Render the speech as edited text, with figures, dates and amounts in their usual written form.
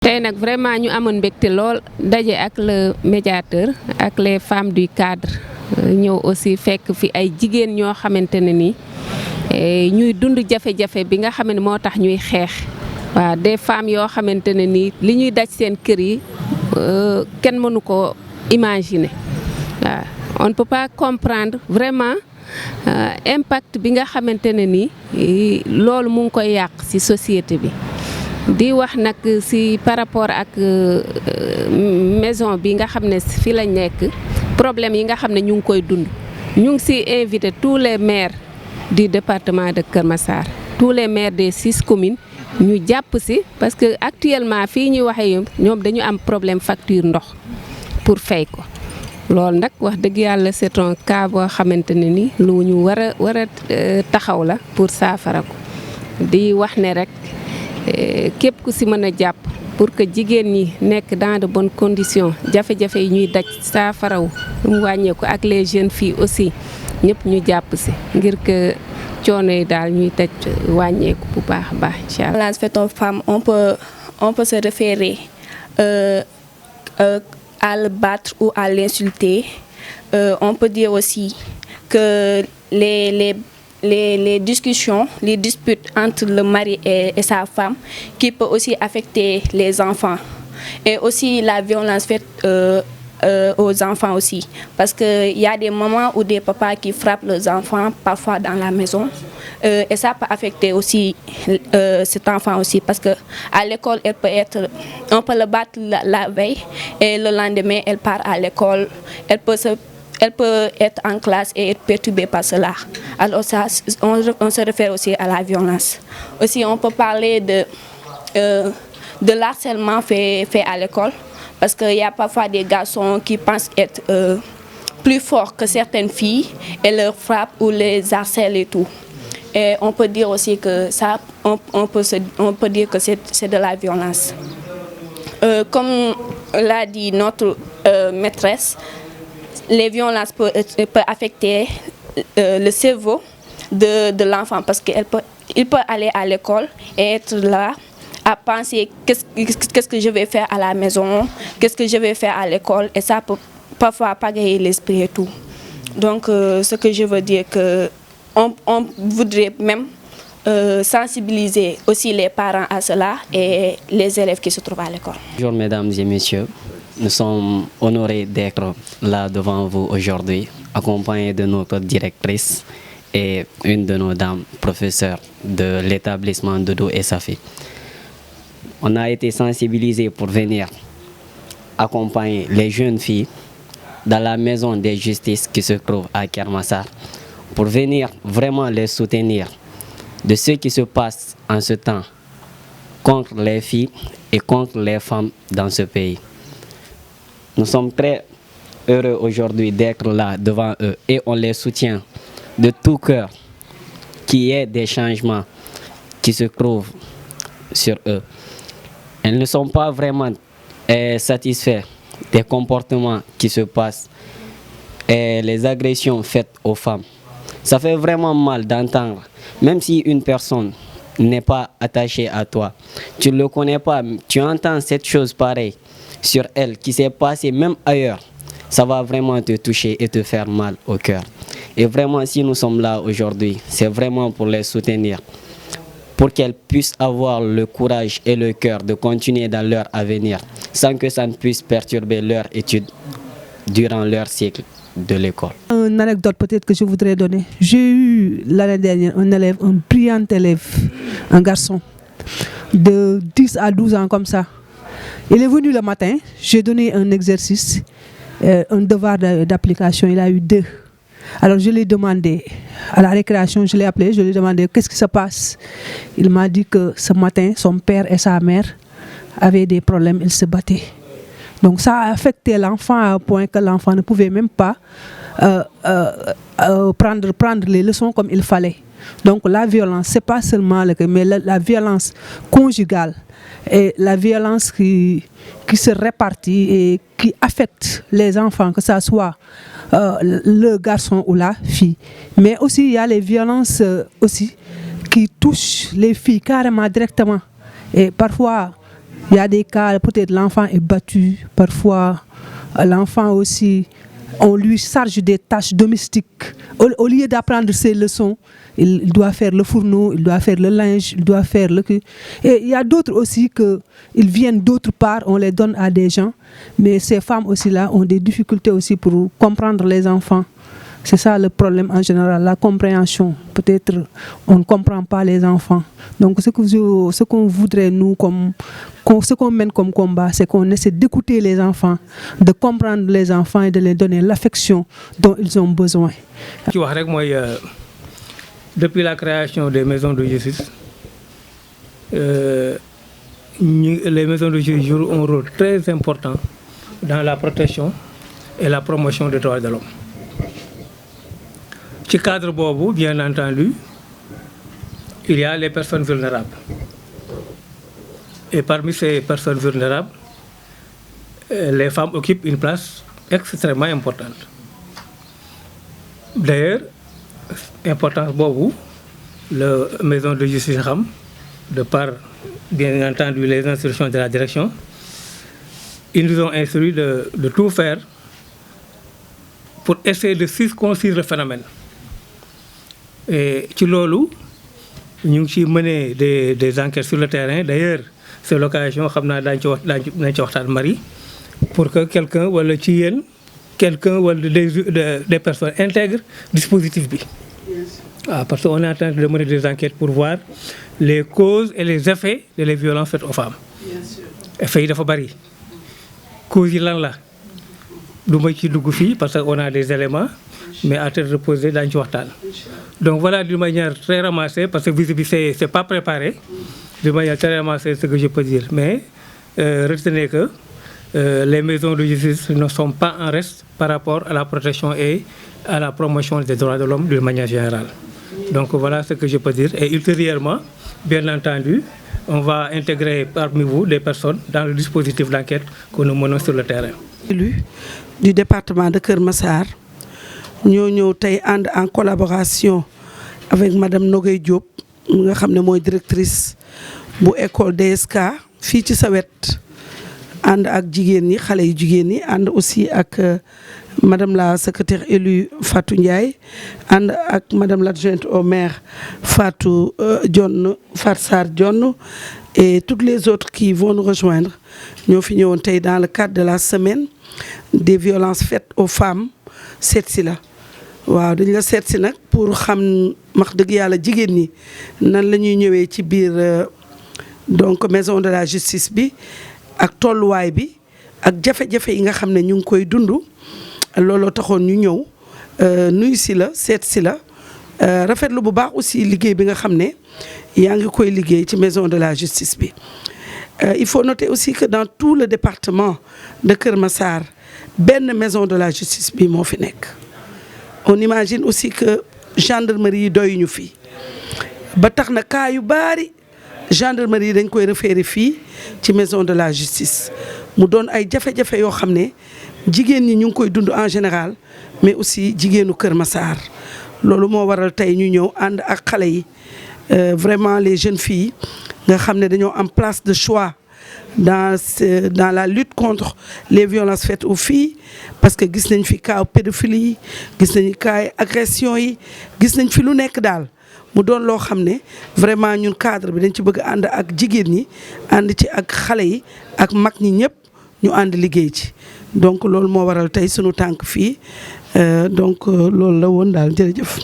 tey nag vraiment ñu amoon mbégte lool daje ak le médiateur ak les femmes du cadre ñëw aussi fekk fi ay jigéen ñoo xamante ne ni ñuy dund jafe-jafe bi nga xam ne moo tax ñuy xeex waaw des femmes yoo xamante ne ni li ñuy daj seen kër yi kenn mënu ko imaginer waaw on ne peut pas comprendre vraiment impact bi nga xamante ne ni loolu mu ngi koy yàq ci société bi. di wax nag ci par rapport ak maison bi nga xam ne fi lañ nekk problème yi nga xam ne ñu ngi koy dund ñu ngi ci invité tous les maires du département de Kër Massar tous les maires des 6 communes ñu jàpp ci parce que actuellement fii ñuy waxee ñoom dañu am problème facture ndox pour fay ko loolu nag wax dëgg yàlla c'est un cas boo xamante ne ni lu ñu war a taxaw la pour saafara ko di wax ne rek képp ku ci mën a jàpp pour que jigéen ñi nekk dans de bonnes conditions jafe-jafe yi ñuy daj saafaraw mu wàññeeku ak les jeunes filles aussi ñëpp ñu jàpp ci ngir que coono yi daal ñuy daj wàññeeku bu baax a baax incha allah. Violence faite aux femmes, on peut se référer à le battre ou à l'insulter. On peut dire aussi que les discussions, les disputes entre le mari et sa femme qui peut aussi affecter les enfants. Et aussi la violence faite aux enfants aussi. Parce qu'il y a des mamans ou des papas qui frappent leurs enfants parfois dans la maison. Et ça peut affecter aussi cet enfant aussi. Parce qu'à l'école, on peut le battre la veille et le lendemain, elle part à l'école. Elle peut être en classe et être perturbée par cela. Alors ça, on se réfère aussi à la violence. Aussi, on peut parler de l'harcèlement fait à l'école. Parce qu'il y a parfois des garçons qui pensent être plus forts que certaines filles et leur frappent ou les harcèlent et tout. Et on peut dire aussi que ça, on peut dire que c'est de la violence. Comme l'a dit notre maîtresse, les violences peuvent affecter le cerveau de l'enfant parce qu'il peut aller à l'école et être là à penser qu'est-ce que je vais faire à la maison, qu'est-ce que je vais faire à l'école, et ça peut parfois pagayer l'esprit et tout. Donc ce que je veux dire que on voudrait même sensibiliser aussi les parents à cela et les élèves qui se trouvent à l'école. Bonjour mesdames et messieurs, nous sommes honorés d'être là devant vous aujourd'hui, accompagnés de notre directrice et une de nos dames professeurs de l'établissement Doudou et Safi. On a été sensibilisés pour venir accompagner les jeunes filles dans la maison des justices qui se trouve à Kër Massar, pour venir vraiment les soutenir de ce qui se passe en ce temps contre les filles et contre les femmes dans ce pays. Nous sommes très heureux aujourd'hui d'être là devant eux et on les soutient de tout cœur qu'il y ait des changements qui se trouvent sur eux. Elles ne sont pas vraiment satisfaits des comportements qui se passent et les agressions faites aux femmes. Ça fait vraiment mal d'entendre, même si une personne n'est pas attachée à toi, tu ne le connais pas, tu entends cette chose pareille sur elle qui s'est passée même ailleurs, ça va vraiment te toucher et te faire mal au cœur. Et vraiment, si nous sommes là aujourd'hui, c'est vraiment pour les soutenir, pour qu'elles puissent avoir le courage et le cœur de continuer dans leur avenir, sans que ça ne puisse perturber leur étude durant leur cycle de l'école. Une anecdote peut-être que je voudrais donner. J'ai eu l'année dernière un brillant élève, un garçon de 10 à 12 ans comme ça. Il est venu le matin, j'ai donné un exercice, un devoir d'application, il a eu 2. Alors je lui ai demandé, à la récréation, je l'ai appelé, je lui ai demandé qu'est-ce qui se passe. Il m'a dit que ce matin, son père et sa mère avaient des problèmes, ils se battaient. Donc ça a affecté l'enfant à un point que l'enfant ne pouvait même pas prendre les leçons comme il fallait. Donc la violence, ce n'est pas seulement mais la violence conjugale et la violence qui se répartit et qui affecte les enfants, que ce soit le garçon ou la fille. Mais aussi il y a les violences aussi qui touchent les filles carrément directement. Et parfois Il y a des cas, peut-être l'enfant est battu, parfois l'enfant aussi, on lui charge des tâches domestiques. Au lieu d'apprendre ses leçons, il doit faire le fourneau, il doit faire le linge, il doit faire le... Et il y a d'autres aussi ils viennent d'autre part, on les donne à des gens. Mais ces femmes aussi-là ont des difficultés aussi pour comprendre les enfants. C'est ça le problème en général, la compréhension. Peut-être on ne comprend pas les enfants. Donc ce qu'on voudrait nous, ce qu'on mène comme combat, c'est qu'on essaie d'écouter les enfants, de comprendre les enfants et de les donner l'affection dont ils ont besoin. Depuis la création des maisons de justice, les maisons de justice jouent un rôle très important dans la protection et la promotion des droits de l'homme. Dans ce cadre, bien entendu, il y a les personnes vulnérables. Et parmi ces personnes vulnérables, les femmes occupent une place extrêmement importante. D'ailleurs, importance bobu, la maison de justice Ham, de par, bien entendu, les instructions de la direction, ils nous ont instruit de tout faire pour essayer de circonscrire le phénomène. Et ci loolu ñu ngi ci mener des enquêtes sur le terrain. D'ailleurs, c'est l'occasion xam naa daañu ci waxtaan Marie, pour que quelqu'un wala ci yéen quelqu'un wala des personnes intègrent dispositif bi. Parce qu'on est en train de mener des enquêtes pour voir les causes et les effets de les violences faites aux femmes. Effets yi dafa bari. Causes yi lan la du ma ci dugg fii parce qu'on a des éléments, mais à tête reposée daañu ci waxtaan. Donc voilà, d'une manière très ramassée, parce que visibilité c'est pas préparé, d'une manière très ramassée ce que je peux dire. Mais retenez que les maisons de justice ne sont pas en reste par rapport à la protection et à la promotion des droits de l'homme d'une manière générale. Donc voilà ce que je peux dire. Et ultérieurement, bien entendu, on va intégrer parmi vous des personnes dans le dispositif d'enquête que nous menons sur le terrain. Élu du département de Keur Massar, ñoo ñëw tey ànd en collaboration avec madame Nogay Diop nga xam ne mooy directrice bu école DSK fii ci sa wet, ànd ak jigéen ñi, xale yu jigéen ñi, ànd aussi ak madame la secrétaire élue Fatou Ndiaye, ànd ak madame l'adjointe au maire Fatou Sarr Dione et toutes les autres qui vont nous rejoindre. Ñoo fi ñëwoon tey dans le cadre de la semaine des violences faites aux femmes seet si la. waaw dañ la seet si nag pour xam wax dëgg yàlla jigéen ñi nan la ñuy ñëwee ci biir donc maison de la justice bi ak tolluwaay bi ak jafe-jafe yi nga xam ne ñu ngi koy dund. Looloo taxoon ñu ñëw nuyu si la seet si la rafetlu bu baax aussi liggéey bi nga xam ne yaa ngi koy liggéey ci maison de la justice bi. Il faut noter aussi que dans tout le département de Keur Massar benn maison de la justice bi moo fi nekk. On imagine aussi que gendarmerie yi doyuñu fi ba tax na cas yu bari gendarmerie yi dañ koy référer fii ci maison de la justice mu doon ay jafe-jafe yoo xam ne jigéen ñi ñu ngi koy dund en général, mais aussi jigéenu Keur Massar. Loolu moo waral tey ñu ñëw ànd ak xale yi vraiment les jeunes filles nga xam ne dañoo am place de choix dans la lutte contre les violences faites aux filles, parce que gis nañ fi cas pédophilie, gis nañ cas agression yi, gis nañ fi lu nekk daal mu doon loo xam ne vraiment ñun cadre bi dañ ci bëgg ànd ak jigéen ñi, ànd ci ak xale yi ak mag ñi ñëpp ñu ànd liggéey ci. Donc loolu moo waral tey sunu tànk fii donc loolu la woon daal jërëjëf.